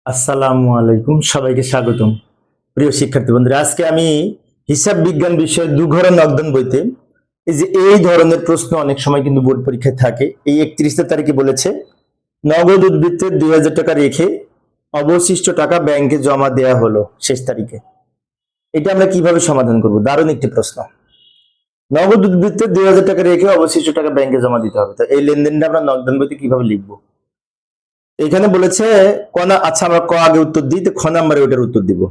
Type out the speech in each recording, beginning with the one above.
আসসালামু আলাইকুম, সবাইকে স্বাগতম। প্রিয় শিক্ষার্থী বন্ধুরা, আজকে আমি হিসাব বিজ্ঞান বিষয়ে দুঘর নগদান বইতে এই ধরনের প্রশ্ন অনেক সময় কিন্তু বোর্ড পরীক্ষায় থাকে। এই 31 তারিখে বলেছে নগদ উদ্বৃত্তের 2000 টাকা রেখে অবশিষ্ট টাকা ব্যাংকে জমা দেয়া হলো শেষ তারিখে। এটা আমরা কিভাবে সমাধান করব? দারুণ একটি প্রশ্ন। নগদ উদ্বৃত্তের 2000 টাকা রেখে অবশিষ্ট টাকা ব্যাংকে জমা দিতে হবে। তো এই লেনদেনটা আমরা নগদান বইতে কিভাবে লিখবো? এখানে বলেছে আচ্ছা, আমরা ক আগে উত্তর দিই, তো খ নাম্বারে ওটার উত্তর দিব।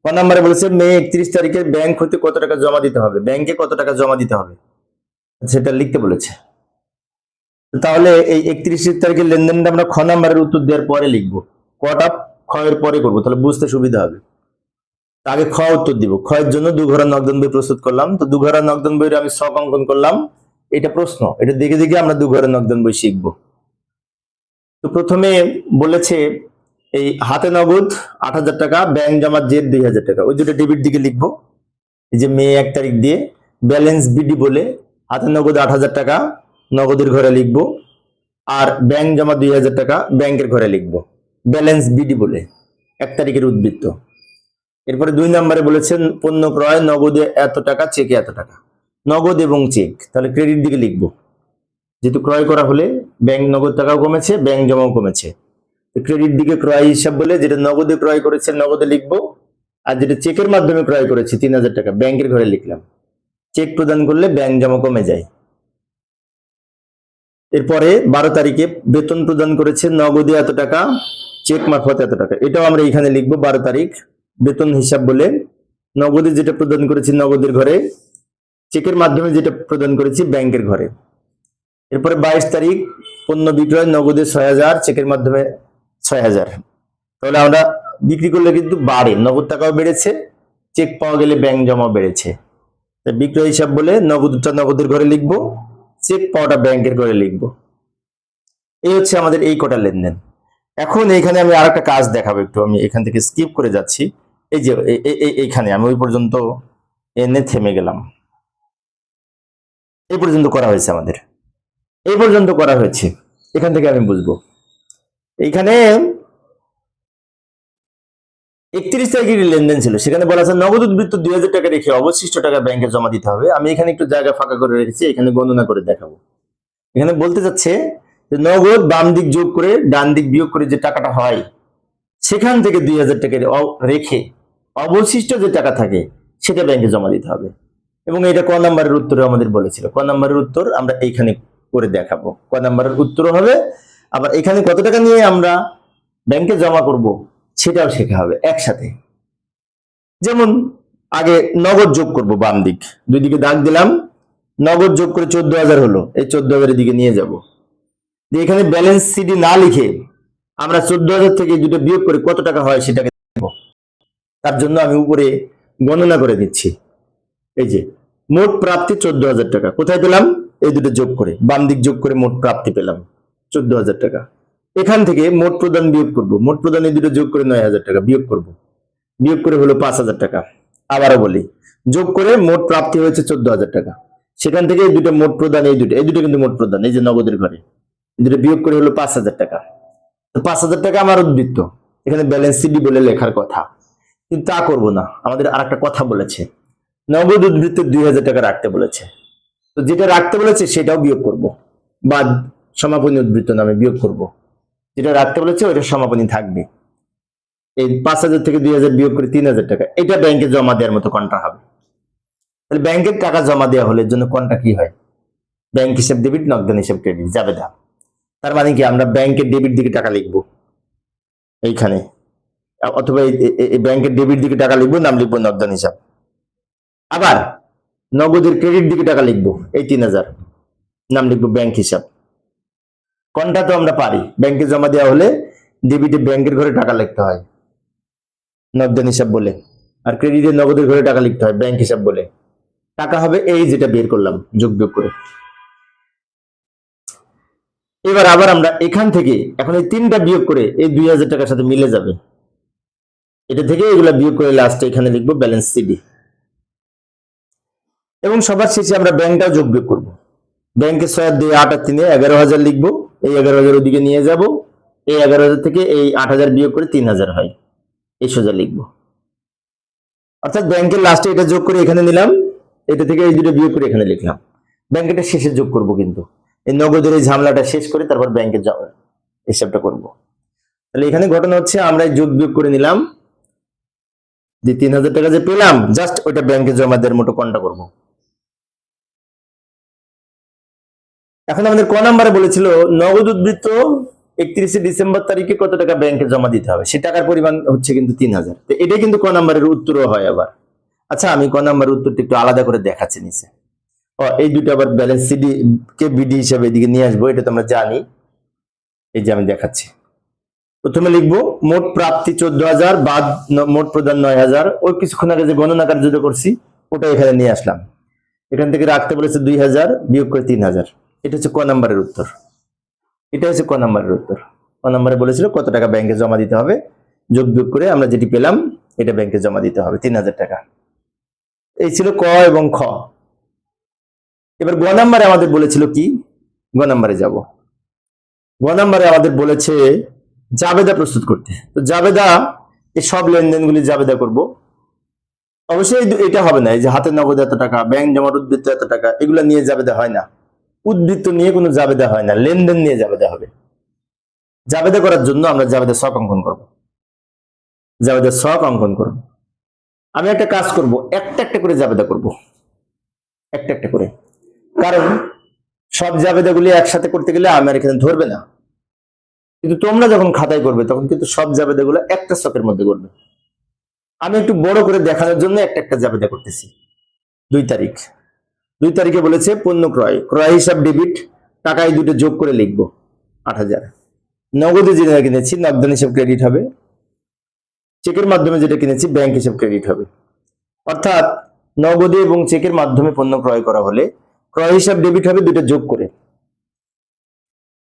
ক নাম্বারে বলেছে মে 31 তারিখে ব্যাংক হতে কত টাকা জমা দিতে হবে, ব্যাংকে কত টাকা জমা দিতে হবে সেটা লিখতে বলেছে। তাহলে এই 31 তারিখের লেনদেনটা আমরা খ নাম্বারের উত্তর দেওয়ার পরে লিখবো, কটা খ এর পরে করবো, তাহলে বুঝতে সুবিধা হবে। আগে খ উত্তর দিব। খ এর জন্য দুঘরা নগদান বই প্রস্তুত করলাম। তো দুঘরা নগদান বইয়ের আমি ছক অঙ্কন করলাম। এটা প্রশ্ন, এটা দেখে দেখে আমরা দুঘরা নগদান বই শিখবো। তো প্রথমে বলেছে এই হাতে নগদ 8,000 টাকা, ব্যাংক জমা জেড 2,000 টাকা, ওই দুটো ডেবিট দিকে লিখবো। এই যে মে 1 তারিখ দিয়ে ব্যালেন্স বিডি বলে হাতে নগদ 8,000 টাকা নগদের ঘরে লিখবো, আর ব্যাংক জমা 2,000 টাকা ব্যাংকের ঘরে লিখবো ব্যালেন্স বিডি বলে 1 তারিখের উদ্বৃত্ত। এরপরে 2 নম্বরে বলেছেন পণ্য ক্রয় নগদে এত টাকা, চেকে এত টাকা, নগদ এবং চেক, তাহলে ক্রেডিট দিকে লিখবো। যেহেতু ক্রয় করা হলে ব্যাংক নগদ টাকাও কমেছে, ব্যাংক জমাও কমেছে। ক্রেডিট দিকে ক্রয় হিসাব বলে যেটা নগদে ক্রয় করেছে নগদে লিখবো, আর যেটা চেকের মাধ্যমে ক্রয় করেছে 3,000 টাকা ব্যাংকের ঘরে লিখলাম। চেক প্রদান করলে ব্যাংক জমা কমে যায়। এরপরে 12 তারিখে বেতন প্রদান করেছে নগদে এত টাকা, চেক মারফত এত টাকা, এটাও আমরা এখানে লিখবো 12 তারিখ বেতন হিসাব বলে নগদে যেটা প্রদান করেছি নগদের ঘরে, চেকের মাধ্যমে যেটা প্রদান করেছি ব্যাংকের ঘরে। এরপরে 22 তারিখ পণ্য বিক্রয় নগদে 6,000, চেকের মাধ্যমে 6,000। তাহলে আমরা বিক্রি করলে কিন্তু বাড়ে, নগদ টাকাও বেড়েছে, চেক পাওয়া গেলে ব্যাংক জমা বেড়েছে। বিক্রয় হিসাব বলে নগদটা নগদের ঘরে লিখবো, চেক পাওয়াটা ব্যাংকের ঘরে লিখবো। এই হচ্ছে আমাদের এই কটা লেনদেন। এখন এখানে আমি আরেকটা কাজ দেখাবো, একটু আমি এখান থেকে স্কিপ করে যাচ্ছি। এই যে এইখানে আমি ওই পর্যন্ত এনে থেমে গেলাম। এই পর্যন্ত করা হয়েছে আমাদের, এই পর্যন্ত করা হয়েছে, এখান থেকে আমি বুঝবো। এইখানে 31 তারিখের লেনদেন ছিল, সেখানে বলা আছে নগদ উদ্বৃত্ত 2,000 টাকা রেখে অবশিষ্ট টাকা ব্যাংকে জমা দিতে হবে। আমি এখানে একটু জায়গা ফাঁকা করে রেখেছি, এখানে গণনা করে দেখাবো। এখানে বলতে চাচ্ছে যে নগদ বাম দিক যোগ করে ডান দিক বিয়োগ করে যে টাকাটা হয়, সেখান থেকে 2,000 টাকা রেখে অবশিষ্ট যে টাকা থাকে সেটা ব্যাংকে জমা দিতে হবে। এবং এটা ক নাম্বারের উত্তরে আমাদের বলেছিল। ক নাম্বারের উত্তর আমরা এইখানে করে দেখাবো। ক নাম্বারের উত্তর হবে, আবার এখানে কত টাকা নিয়ে আমরা ব্যাংকে জমা করব সেটাও শেখা হবে একসাথে। যেমন আগে নগদ যোগ করব, বাম দিক দুই দিকে দাগ দিলাম, নগদ যোগ করে 14,000 হলো, এই 14,000 এর দিকে নিয়ে যাব। এখানে ব্যালেন্স সিডি না লিখে আমরা 14,000 থেকে দুটো বিয়োগ করে কত টাকা হয় সেটাকে দেব। তার জন্য আমি উপরে গণনা করে দিচ্ছি। এই যে মোট প্রাপ্তি 14,000 টাকা, কোথায় পেলাম? এই দুটো যোগ করে বাম দিক যোগ করে মোট প্রাপ্তি পেলাম 14,000 টাকা। এখান থেকে মোট প্রদান বিয়োগ করব, মোট প্রদান এই দুটো যোগ করে 9,000 টাকা বিয়োগ করব, বিয়োগ করে হলো 5,000 টাকা। আবারও বলি, যোগ করে মোট প্রাপ্তি হয়েছে 14,000 টাকা। সেখান থেকে এই দুটো মোট প্রদান, এই দুটো কিন্তু মোট প্রদান, এই যে নগদের ঘরে এই দুটো বিয়োগ করে হলো 5,000 টাকা। তো 5,000 টাকা আমার উদ্বৃত্ত, এখানে ব্যালেন্স সিডি বলে লেখার কথা, কিন্তু তা করবো না। আমাদের আর একটা কথা বলেছে, নগদ উদ্বৃত্ত 2,000 টাকা রাখতে বলেছে। তো যেটা রাখতে বলেছে সেটাও বিয়োগ করব, বা সমাপনী উদ্বৃত্ত নামে বিয়োগ করব। যেটা রাখতে বলেছে ওইটা সমাপনী থাকবে। এই 5,000 থেকে 2,000 বিয়োগ করে 3,000 টাকা, এটা ব্যাংকে জমা দেওয়ার মতো কোনটা হবে? তাহলে ব্যাংকের টাকা জমা দেওয়া হলে এর জন্য কোনটা কি হয়? ব্যাংক হিসাব ডেবিট, নগদান হিসাব ক্রেডিট, যাবে না। তার মানে কি আমরা ব্যাংকের ডেবিট দিকে টাকা লিখবো এইখানে, অথবা এই ব্যাংকের ডেবিট দিকে টাকা লিখবো, নাম লিখবো নগদান হিসাব। আবার নগদের ক্রেডিট দিকে টাকা লিখবো, এই 3,000, নাম লিখবো ব্যাংক হিসাব। কোনটা তো আমরা পারি, ব্যাংকে জমা দেওয়া হলে ডেবিটে ব্যাংকের ঘরে টাকা লিখতে হয় নগদান হিসাব বলে, আর ক্রেডিটে নগদের ঘরে টাকা লিখতে হয় ব্যাংক হিসাব বলে। টাকা হবে এই যেটা বের করলাম যোগ বিয়োগ করে। এবার আবার আমরা এখান থেকে এখন এই তিনটা বিয়োগ করে এই 2,000 টাকার সাথে মিলে যাবে, এটা থেকে এগুলা বিয়োগ করে লাস্টে এখানে লিখবো ব্যালেন্স সিডি। এবং সবার শেষে আমরা ব্যাংকটাও যোগ বিয়োগ করবো। ব্যাংকে 6 আর 2 8 আর 3 11,000 লিখবো, এই 11,000 ওদিকে নিয়ে যাব, এই 11,000 থেকে এই 8,000 বিয়োগ করে 3,000 হয়, এই সোজা লিখবো। অর্থাৎ ব্যাংকের লাস্টে এটা যোগ করে এখানে নিলাম, এটা থেকে এই দুটো বিয়োগ করে এখানে লিখলাম। ব্যাংকেটা শেষে যোগ করব, কিন্তু এই নগদের এই ঝামেলাটা শেষ করে তারপর ব্যাংকে হিসাবটা করব। তাহলে এখানে ঘটনা হচ্ছে আমরা যোগ বিয়োগ করে নিলাম, যে 3,000 টাকা যে পেলাম জাস্ট ওইটা ব্যাংকে জমা দেওয়ার মতো কোনটা করব। এখন আমাদের ক নাম্বারে বলেছিল নগদ উদ্বৃত্ত 31শে ডিসেম্বর তারিখে কত টাকা ব্যাংকে জমা দিতে হবে, সে টাকার পরিমাণ হচ্ছে কিন্তু 3,000। তো এটা কিন্তু ক নাম্বারের উত্তরও হয় আবার। আচ্ছা, আমি ক নাম্বারের উত্তরটা একটু আলাদা করে দেখাচ্ছি নিচে। এই দুটো আবার ব্যালেন্স সিডি কে বিডি হিসাবে এদিকে নিয়ে আসবো, এটা তো আমরা জানি। এই যে আমি দেখাচ্ছি, প্রথমে লিখবো মোট প্রাপ্তি 14,000 বাদ মোট প্রদান 9,000। ওই কিছুক্ষণ আগে যে গণনা কার্য করছি ওটা এখানে নিয়ে আসলাম। এখান থেকে রাখতে বলেছে 2,000 বিয়োগ করে 3,000। এটা হচ্ছে ক নাম্বারের উত্তর। এটা হচ্ছে ক নাম্বারের উত্তর। ক নাম্বারে বলেছিল কত টাকা ব্যাংকে জমা দিতে হবে, যোগ বিয়োগ করে আমরা যেটি পেলাম এটা ব্যাংকে জমা দিতে হবে 3,000 টাকা। এই ছিল ক এবং খ। এবার গ নাম্বারে আমাদের বলেছিল কি, গ নাম্বারে যাব। গ নাম্বারে আমাদের বলেছে জাবেদা প্রস্তুত করতে। তো জাবেদা, এই সব লেনদেনগুলি জাবেদা করব। অবশ্যই এটা হবে না, এই যে হাতে নগদ এত টাকা, ব্যাংক জমার উদ্বৃত্ত এত টাকা, এগুলো নিয়ে জাবেদা হয় না। উদ্বৃত্ত নিয়ে কোনো জাবেদা হয় না, লেনদেন নিয়ে জাবেদা হবে। জাবেদা করার জন্য আমরা জাবেদা ছক অঙ্কন করব। জাবেদা ছক অঙ্কন করব। আমি একটা কাজ করব, একটা একটা করে জাবেদা করব, একটা একটা করে। কারণ সব জাবেদাগুলি একসাথে করতে গেলে আমার এখানে ধরবে না, কিন্তু তোমরা যখন খাতায় করবে তখন কিন্তু সব জাবেদাগুলো একটা ছকের মধ্যে করবে। আমি একটু বড় করে দেখানোর জন্য একটা একটা জাবেদা করতেছি। 2 তারিখ, 2 তারিখে বলেছে পণ্য ক্রয়, ক্রয় হিসাব ডেবিট, টাকায় দুটো যোগ করে লিখবো 8,000। নগদে যেটা কিনেছি নগদান হিসাব ক্রেডিট হবে, চেকের মাধ্যমে যেটা কিনেছি ব্যাংক হিসাব ক্রেডিট হবে। অর্থাৎ নগদে এবং চেকের মাধ্যমে পণ্য ক্রয় করা হলে ক্রয় হিসাব ডেবিট হবে দুটো যোগ করে,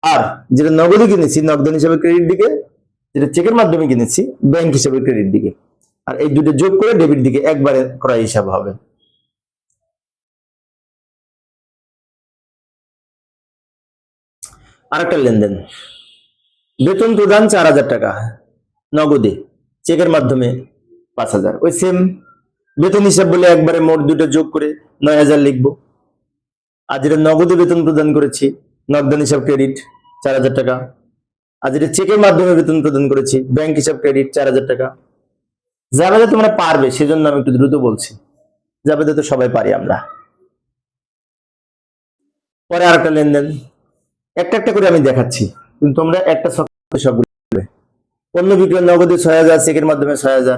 আর যেটা নগদে কিনেছি নগদান হিসাবে ক্রেডিট দিকে, যেটা চেকের মাধ্যমে কিনেছি ব্যাংক হিসাবে ক্রেডিট দিকে, আর এই দুটো যোগ করে ডেবিট দিকে একবারে ক্রয় হিসাব হবে। আরেকটা লেনদেন, বেতন প্রদান 4,000 টাকা নগদে, চেকের মাধ্যমে 5,000। ওই সেম বেতন হিসাব বলে একবারে মোট দুটো যোগ করে 9,000 লিখবো। আর যেটা নগদে বেতন প্রদান করেছি নগদান হিসাব ক্রেডিট 4,000 টাকা, আর যেটা চেকের মাধ্যমে বেতন প্রদান করেছি ব্যাংক হিসাব ক্রেডিট 4,000 টাকা। জাবেদা তোমরা পারবে সেজন্য আমি একটু দ্রুত বলছি, জাবেদা তো সবাই পারি আমরা। পরে আরেকটা লেনদেন, একটা একটা করে আমি দেখাচ্ছি, কিন্তু তোমরা একটা সবগুলো পণ্য বিক্রয় নগদে 6,000, চেকের মাধ্যমে 6,000।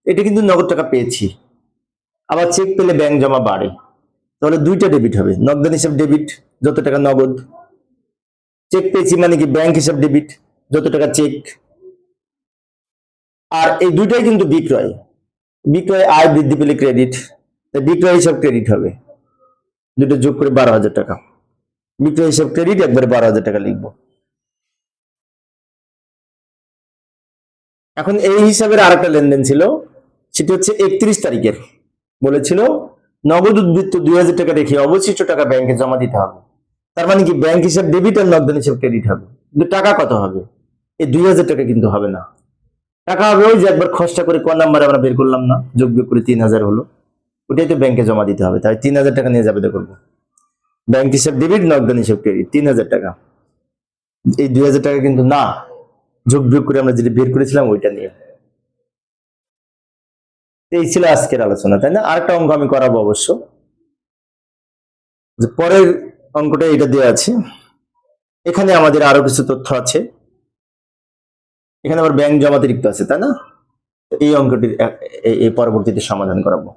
এটা কিন্তু নগদ টাকা পেয়েছি, আবার চেক পেলে ব্যাংক জমা বাড়ে, তাহলে দুইটা ডেবিট হবে, নগদান হিসাব ডেবিট যত টাকা নগদ, চেক পেয়েছি মানে কি ব্যাংক হিসাব ডেবিট যত টাকা চেক। আর এই দুইটাই কিন্তু বিক্রয়, বিক্রয় আয় বৃদ্ধি পেলে ক্রেডিট, বিক্রয় হিসাব ক্রেডিট হবে, দুটো যোগ করে 12,000 টাকা। বিক্রয় হিসাব ক্রেডিট একবারে 12,000 টাকা লিখবো। এখন এই হিসাবের আরেকটা লেনদেন ছিল, সেটি হচ্ছে 31 তারিখের। বলেছিল নগদ উদ্বৃত্ত 2,000 টাকা রেখে অবশিষ্ট টাকা ব্যাংকে জমা দিতে হবে। তার মানে কি ব্যাংক হিসাব ডেবিট আর নগদান হিসাব ক্রেডিট হবে, কিন্তু টাকা কত হবে? এই 2,000 টাকা কিন্তু হবে না, টাকা হবে ওই যে একবার খরচা করে ক নাম্বারে আমরা বের করলাম না, যোগ বিয়োগ করে 3,000 হলো, ওটাই তো ব্যাংকে জমা দিতে হবে। তাই 3,000 টাকা নিয়ে জাবেদা করবো। ব্যাংক হিসাব ডেবিট নগদান হিসাব ক্রেডিট 3,000 টাকা, এই 2,000 টাকা কিন্তু না, যোগ বিয়োগ করে আমরা যেটা বের করেছিলাম ওইটা নিয়ে। এই ছিল আজকের আলোচনা, তাই না? আরেকটা অঙ্ক আমি করাবো অবশ্য, যে পরের অঙ্কটা এটা দেওয়া আছে, এখানে আমাদের আরো কিছু তথ্য আছে, এখানে আবার ব্যাংক জমাতিরিক্ত আছে, তাই না? এই অঙ্কটির এই পরবর্তীতে সমাধান করাবো।